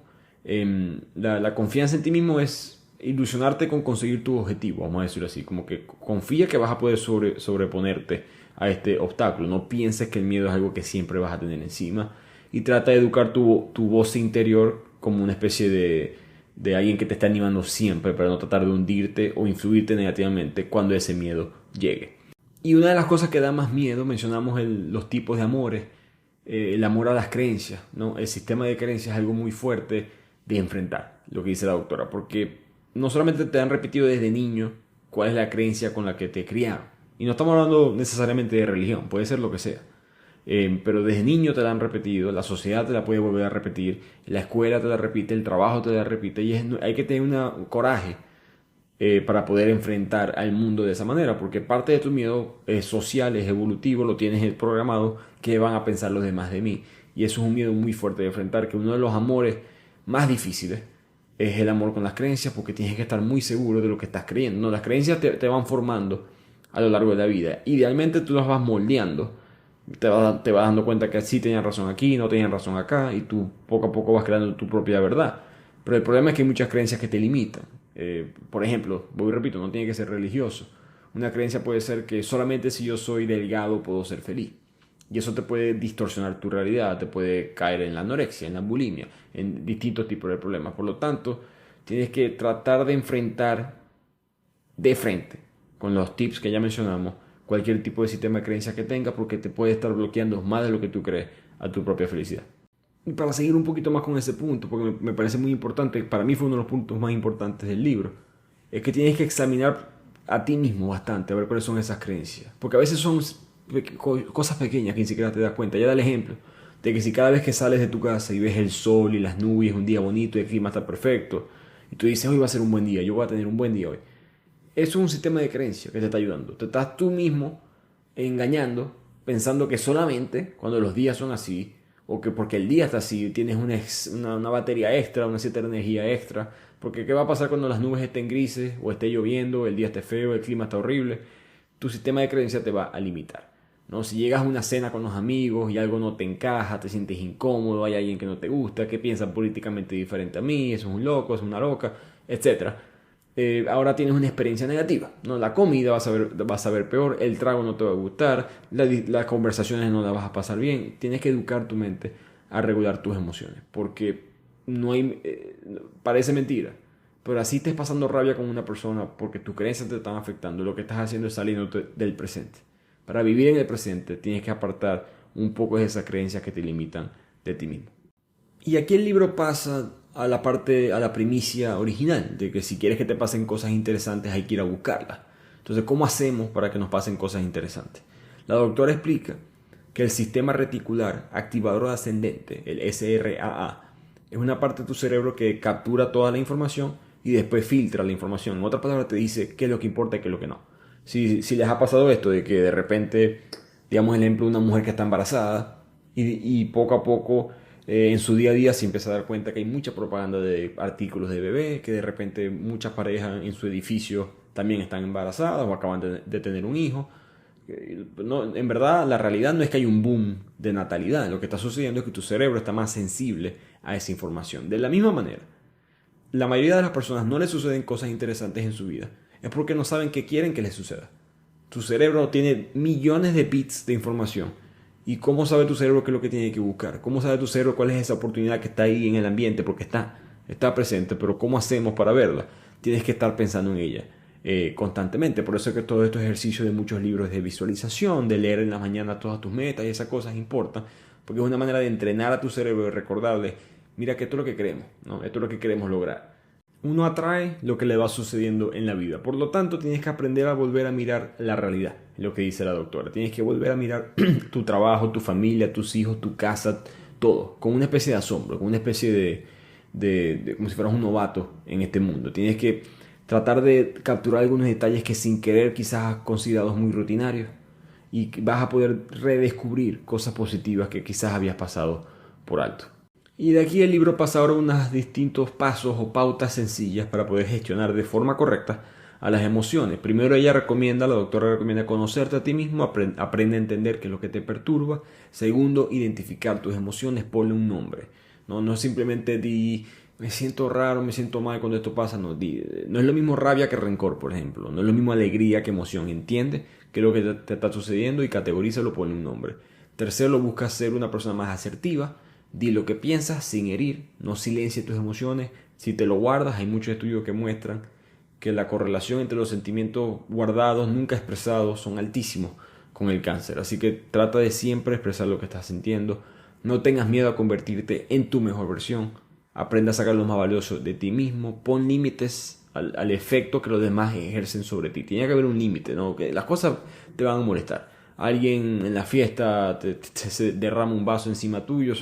La confianza en ti mismo es ilusionarte con conseguir tu objetivo, vamos a decirlo así. Como que confía que vas a poder sobreponerte a este obstáculo. No pienses que el miedo es algo que siempre vas a tener encima. Y trata de educar tu voz interior como una especie de alguien que te está animando siempre para no tratar de hundirte o influirte negativamente cuando ese miedo llegue. Y una de las cosas que da más miedo, mencionamos los tipos de amores. El amor a las creencias, ¿no? El sistema de creencias es algo muy fuerte de enfrentar, lo que dice la doctora, porque no solamente te han repetido desde niño cuál es la creencia con la que te criaron, y no estamos hablando necesariamente de religión, puede ser lo que sea, pero desde niño te la han repetido, la sociedad te la puede volver a repetir, la escuela te la repite, el trabajo te la repite, y hay que tener un coraje para poder enfrentar al mundo de esa manera, porque parte de tu miedo es social, es evolutivo, lo tienes programado, que van a pensar los demás de mí, y eso es un miedo muy fuerte de enfrentar, que uno de los amores más difíciles es el amor con las creencias, porque tienes que estar muy seguro de lo que estás creyendo, ¿no? Las creencias te van formando a lo largo de la vida, idealmente tú las vas moldeando, te vas dando cuenta que sí tenían razón aquí, no tenían razón acá, y tú poco a poco vas creando tu propia verdad, pero el problema es que hay muchas creencias que te limitan. Por ejemplo, repito, no tiene que ser religioso. Una creencia puede ser que solamente si yo soy delgado puedo ser feliz. Y eso te puede distorsionar tu realidad, te puede caer en la anorexia, en la bulimia, en distintos tipos de problemas. Por lo tanto, tienes que tratar de enfrentar de frente, con los tips que ya mencionamos, cualquier tipo de sistema de creencia que tengas, porque te puede estar bloqueando más de lo que tú crees a tu propia felicidad. Y para seguir un poquito más con ese punto, porque me parece muy importante, para mí fue uno de los puntos más importantes del libro, es que tienes que examinar a ti mismo bastante, a ver cuáles son esas creencias. Porque a veces son cosas pequeñas que ni siquiera te das cuenta. Ya da el ejemplo de que si cada vez que sales de tu casa y ves el sol y las nubes, es un día bonito y el clima está perfecto, y tú dices, hoy va a ser un buen día, yo voy a tener un buen día hoy. Eso es un sistema de creencia que te está ayudando. Te estás tú mismo engañando, pensando que solamente cuando los días son así, o que porque el día está así, tienes una batería extra, una cierta energía extra, porque ¿qué va a pasar cuando las nubes estén grises, o esté lloviendo, el día esté feo, el clima está horrible? Tu sistema de creencia te va a limitar, ¿no? Si llegas a una cena con los amigos y algo no te encaja, te sientes incómodo, hay alguien que no te gusta, que piensa políticamente diferente a mí, eso es un loco, es una loca, etc. Ahora tienes una experiencia negativa, ¿no? La comida vas a ver peor, el trago no te va a gustar, las conversaciones no las vas a pasar bien. Tienes que educar tu mente a regular tus emociones, porque no hay, parece mentira. Pero así estés pasando rabia con una persona porque tus creencias te están afectando, lo que estás haciendo es saliéndote del presente. Para vivir en el presente tienes que apartar un poco de esas creencias que te limitan de ti mismo. Y aquí el libro pasa a la primicia original, de que si quieres que te pasen cosas interesantes hay que ir a buscarlas. Entonces, ¿cómo hacemos para que nos pasen cosas interesantes? La doctora explica que el sistema reticular activador ascendente, el SRAA, es una parte de tu cerebro que captura toda la información y después filtra la información. En otras palabras, te dice qué es lo que importa y qué es lo que no. Si les ha pasado esto de que de repente, digamos el ejemplo de una mujer que está embarazada y poco a poco en su día a día se empieza a dar cuenta que hay mucha propaganda de artículos de bebé, que de repente muchas parejas en su edificio también están embarazadas o acaban de tener un hijo. No, en verdad, la realidad no es que hay un boom de natalidad. Lo que está sucediendo es que tu cerebro está más sensible a esa información. De la misma manera, la mayoría de las personas no les suceden cosas interesantes en su vida. Es porque no saben qué quieren que les suceda. Tu cerebro tiene millones de bits de información. ¿Y cómo sabe tu cerebro qué es lo que tiene que buscar? ¿Cómo sabe tu cerebro cuál es esa oportunidad que está ahí en el ambiente? Porque está presente, pero ¿cómo hacemos para verla? Tienes que estar pensando en ella constantemente. Por eso es que todos estos ejercicios de muchos libros de visualización, de leer en la mañana todas tus metas y esas cosas importan, porque es una manera de entrenar a tu cerebro y recordarle, mira que esto es lo que queremos, ¿no? Esto es lo que queremos lograr. Uno atrae lo que le va sucediendo en la vida. Por lo tanto, tienes que aprender a volver a mirar la realidad, es lo que dice la doctora. Tienes que volver a mirar tu trabajo, tu familia, tus hijos, tu casa, todo, con una especie de asombro, con una especie de como si fueras un novato en este mundo. Tienes que tratar de capturar algunos detalles que sin querer quizás has considerado muy rutinarios y vas a poder redescubrir cosas positivas que quizás habías pasado por alto. Y de aquí el libro pasa ahora unos distintos pasos o pautas sencillas para poder gestionar de forma correcta a las emociones. Primero la doctora recomienda conocerte a ti mismo, aprende a entender qué es lo que te perturba. Segundo, identificar tus emociones, ponle un nombre. No simplemente di, me siento raro, me siento mal cuando esto pasa. No es lo mismo rabia que rencor, por ejemplo. No es lo mismo alegría que emoción. Entiende qué es lo que te está sucediendo y categorízalo, ponle un nombre. Tercero, busca ser una persona más asertiva. Di lo que piensas sin herir, no silencies tus emociones. Si te lo guardas, hay muchos estudios que muestran que la correlación entre los sentimientos guardados, nunca expresados, son altísimos con el cáncer. Así que trata de siempre expresar lo que estás sintiendo. No tengas miedo a convertirte en tu mejor versión. Aprende a sacar lo más valioso de ti mismo. Pon límites al efecto que los demás ejercen sobre ti. Tiene que haber un límite, ¿no? Que las cosas te van a molestar. Alguien en la fiesta se derrama un vaso encima tuyo,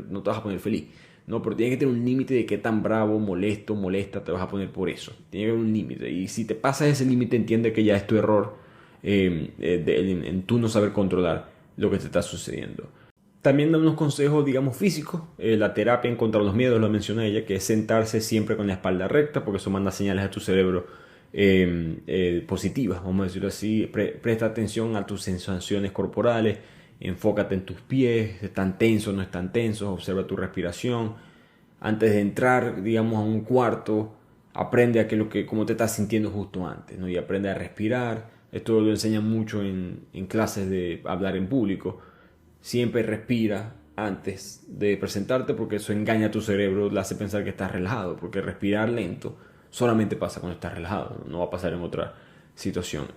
no te vas a poner feliz. No, pero tiene que tener un límite de qué tan bravo, molesta te vas a poner por eso. Tiene que haber un límite. Y si te pasas ese límite, entiende que ya es tu error en tú no saber controlar lo que te está sucediendo. También da unos consejos, digamos, físicos. La terapia en contra de los miedos, lo menciona ella, que es sentarse siempre con la espalda recta, porque eso manda señales a tu cerebro positivas, vamos a decirlo así. Presta atención a tus sensaciones corporales, enfócate en tus pies, están tensos, no están tensos, observa tu respiración. Antes de entrar, digamos, a un cuarto, aprende a cómo te estás sintiendo justo antes, ¿no? Y aprende a respirar. Esto lo enseñan mucho en clases de hablar en público. Siempre respira antes de presentarte, porque eso engaña a tu cerebro, le hace pensar que estás relajado, porque respirar lento solamente pasa cuando estás relajado, no va a pasar en otra situación.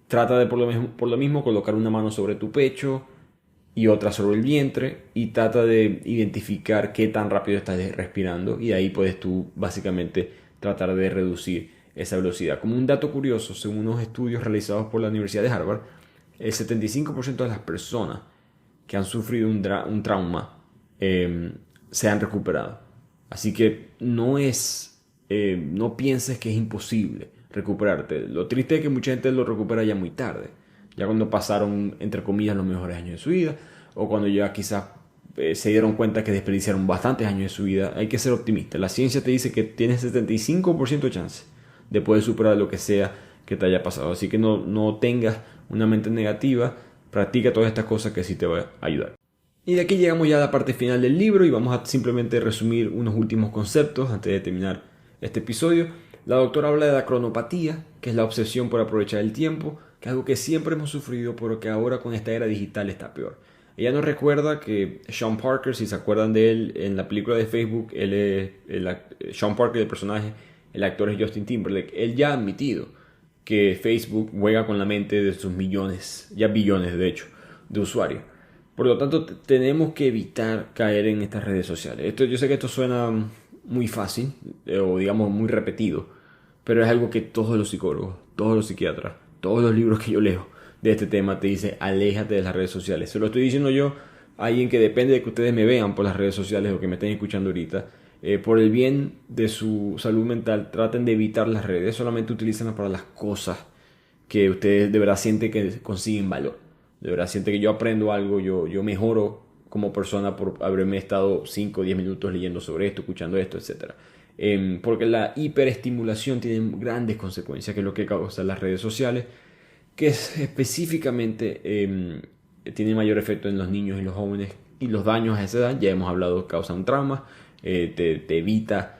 Trata de por lo mismo colocar una mano sobre tu pecho y otra sobre el vientre y trata de identificar qué tan rápido estás respirando y ahí puedes tú básicamente tratar de reducir esa velocidad. Como un dato curioso, según unos estudios realizados por la Universidad de Harvard, el 75% de las personas que han sufrido un trauma se han recuperado. Así que no pienses que es imposible recuperarte. Lo triste es que mucha gente lo recupera ya muy tarde, ya cuando pasaron, entre comillas, los mejores años de su vida, o cuando ya quizás se dieron cuenta que desperdiciaron bastantes años de su vida. Hay que ser optimista. La ciencia te dice que tienes 75% de chance de poder superar lo que sea que te haya pasado. Así que no tengas una mente negativa, practica todas estas cosas que sí te van a ayudar. Y de aquí llegamos ya a la parte final del libro y vamos a simplemente resumir unos últimos conceptos antes de terminar este episodio. La doctora habla de la cronopatía, que es la obsesión por aprovechar el tiempo, que es algo que siempre hemos sufrido, pero que ahora con esta era digital está peor. Ella nos recuerda que Sean Parker, si se acuerdan de él en la película de Facebook, Sean Parker, el personaje, el actor es Justin Timberlake. Él ya ha admitido que Facebook juega con la mente de sus millones, ya billones de hecho, de usuarios. Por lo tanto, tenemos que evitar caer en estas redes sociales. Yo sé que esto suena muy fácil o digamos muy repetido, pero es algo que todos los psicólogos, todos los psiquiatras, todos los libros que yo leo de este tema te dicen: aléjate de las redes sociales. Se lo estoy diciendo yo, alguien que depende de que ustedes me vean por las redes sociales o que me estén escuchando ahorita. Por el bien de su salud mental, traten de evitar las redes. Solamente utilícenlas para las cosas que ustedes de verdad sienten que consiguen valor. De verdad sienten que yo aprendo algo, yo mejoro como persona por haberme estado 5 o 10 minutos leyendo sobre esto, escuchando esto, etc. Porque la hiperestimulación tiene grandes consecuencias, que es lo que causan las redes sociales, que específicamente tiene mayor efecto en los niños y los jóvenes, y los daños a esa edad, ya hemos hablado, causan traumas. Te evita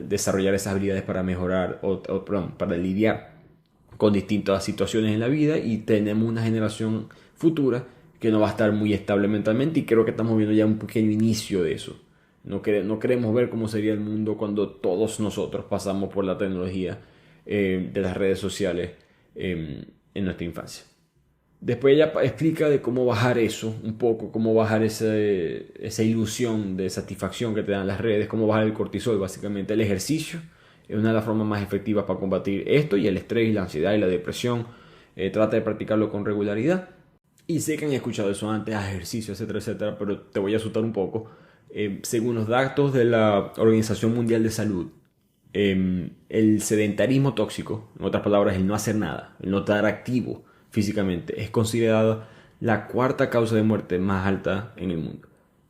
desarrollar esas habilidades para mejorar para lidiar con distintas situaciones en la vida, y tenemos una generación futura que no va a estar muy estable mentalmente, y creo que estamos viendo ya un pequeño inicio de eso. No queremos ver cómo sería el mundo cuando todos nosotros pasamos por la tecnología de las redes sociales en nuestra infancia. Después ella explica de cómo bajar eso, un poco, cómo bajar esa ilusión de satisfacción que te dan las redes, cómo bajar el cortisol. Básicamente el ejercicio es una de las formas más efectivas para combatir esto, y el estrés, la ansiedad y la depresión. Trata de practicarlo con regularidad. Y sé que han escuchado eso antes, ejercicio, etcétera, etcétera, pero te voy a asustar un poco. Según los datos de la Organización Mundial de Salud, el sedentarismo tóxico, en otras palabras, el no hacer nada, el no estar activo físicamente, es considerada la 4ª causa de muerte más alta en el mundo.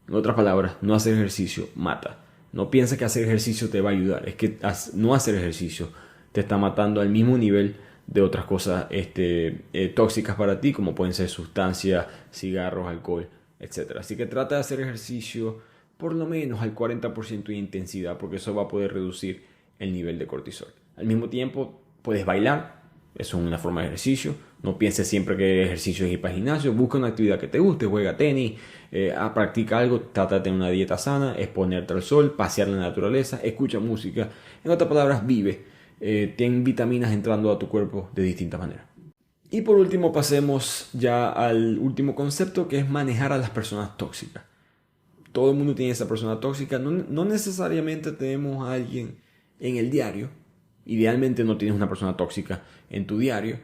En otras palabras, no hacer ejercicio mata. No pienses que hacer ejercicio te va a ayudar, es que no hacer ejercicio te está matando al mismo nivel de otras cosas tóxicas para ti, como pueden ser sustancias, cigarros, alcohol, etc. Así que trata de hacer ejercicio por lo menos al 40% de intensidad, porque eso va a poder reducir el nivel de cortisol. Al mismo tiempo, puedes bailar. Eso es una forma de ejercicio. No pienses siempre que ejercicio es ir para el gimnasio. Busca una actividad que te guste, juega tenis, practica algo, trata de tener una dieta sana, exponerte al sol, pasear en la naturaleza, escucha música. En otras palabras, vive. Ten vitaminas entrando a tu cuerpo de distintas maneras. Y por último, pasemos ya al último concepto, que es manejar a las personas tóxicas. Todo el mundo tiene esa persona tóxica. No necesariamente tenemos a alguien en el diario. Idealmente no tienes una persona tóxica en tu diario.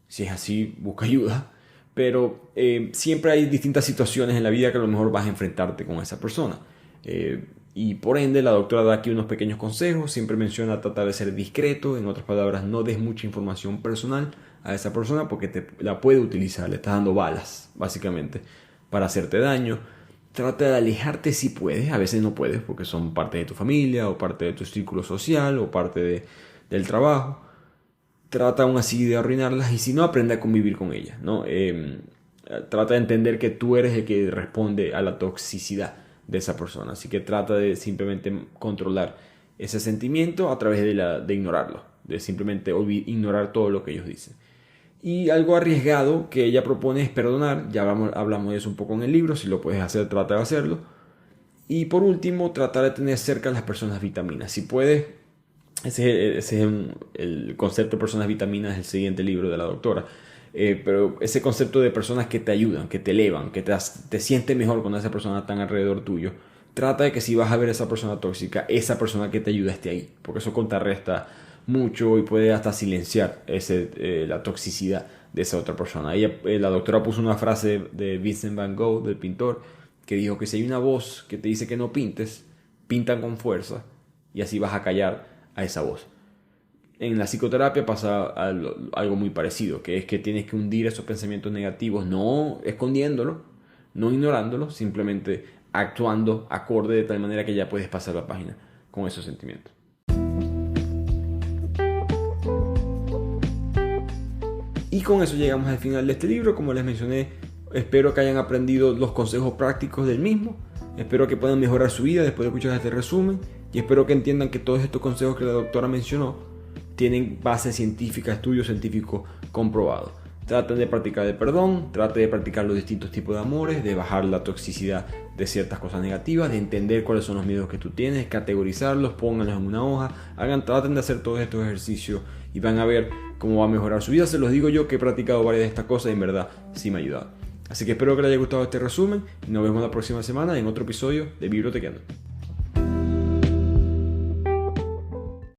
Si es así, busca ayuda. Pero siempre hay distintas situaciones en la vida que a lo mejor vas a enfrentarte con esa persona. Y por ende la doctora da aquí unos pequeños consejos. Siempre menciona tratar de ser discreto. En otras palabras, no des mucha información personal a esa persona, porque la puede utilizar. Le estás dando balas, básicamente, para hacerte daño. Trata de alejarte si puedes. A veces no puedes porque son parte de tu familia, o parte de tu círculo social, o parte del trabajo. Trata aún así de arruinarlas, y si no, aprende a convivir con ellas, ¿no? Trata de entender que tú eres el que responde a la toxicidad de esa persona. Así que trata de simplemente controlar ese sentimiento a través de ignorarlo, de simplemente ignorar todo lo que ellos dicen. Y algo arriesgado que ella propone es perdonar. Ya hablamos de eso un poco en el libro. Si lo puedes hacer, trata de hacerlo. Y por último, tratar de tener cerca a las personas vitaminas. Si puedes, ese es el concepto de personas vitaminas, es el siguiente libro de la doctora. Pero ese concepto de personas que te ayudan, que te elevan, que te sientes mejor cuando esa persona está alrededor tuyo. Trata de que si vas a ver a esa persona tóxica, esa persona que te ayuda esté ahí, porque eso contrarresta mucho y puede hasta silenciar la toxicidad de esa otra persona. La doctora puso una frase de Vincent Van Gogh, del pintor, que dijo que si hay una voz que te dice que no pintes, pinta con fuerza, y así vas a callar a esa voz. En la psicoterapia pasa algo muy parecido, que es que tienes que hundir esos pensamientos negativos, no escondiéndolos, no ignorándolos, simplemente actuando acorde de tal manera que ya puedes pasar la página con esos sentimientos. Y con eso llegamos al final de este libro. Como les mencioné, espero que hayan aprendido los consejos prácticos del mismo. Espero que puedan mejorar su vida después de escuchar este resumen. Y espero que entiendan que todos estos consejos que la doctora mencionó tienen base científica, estudio científico comprobado. traten de practicar el perdón, traten de practicar los distintos tipos de amores, de bajar la toxicidad de ciertas cosas negativas, de entender cuáles son los miedos que tú tienes, categorizarlos, pónganlos en una hoja, traten de hacer todos estos ejercicios y van a ver cómo va a mejorar su vida. Se los digo yo que he practicado varias de estas cosas y en verdad sí me ha ayudado. Así que espero que les haya gustado este resumen y nos vemos la próxima semana en otro episodio de Bibliotequeando.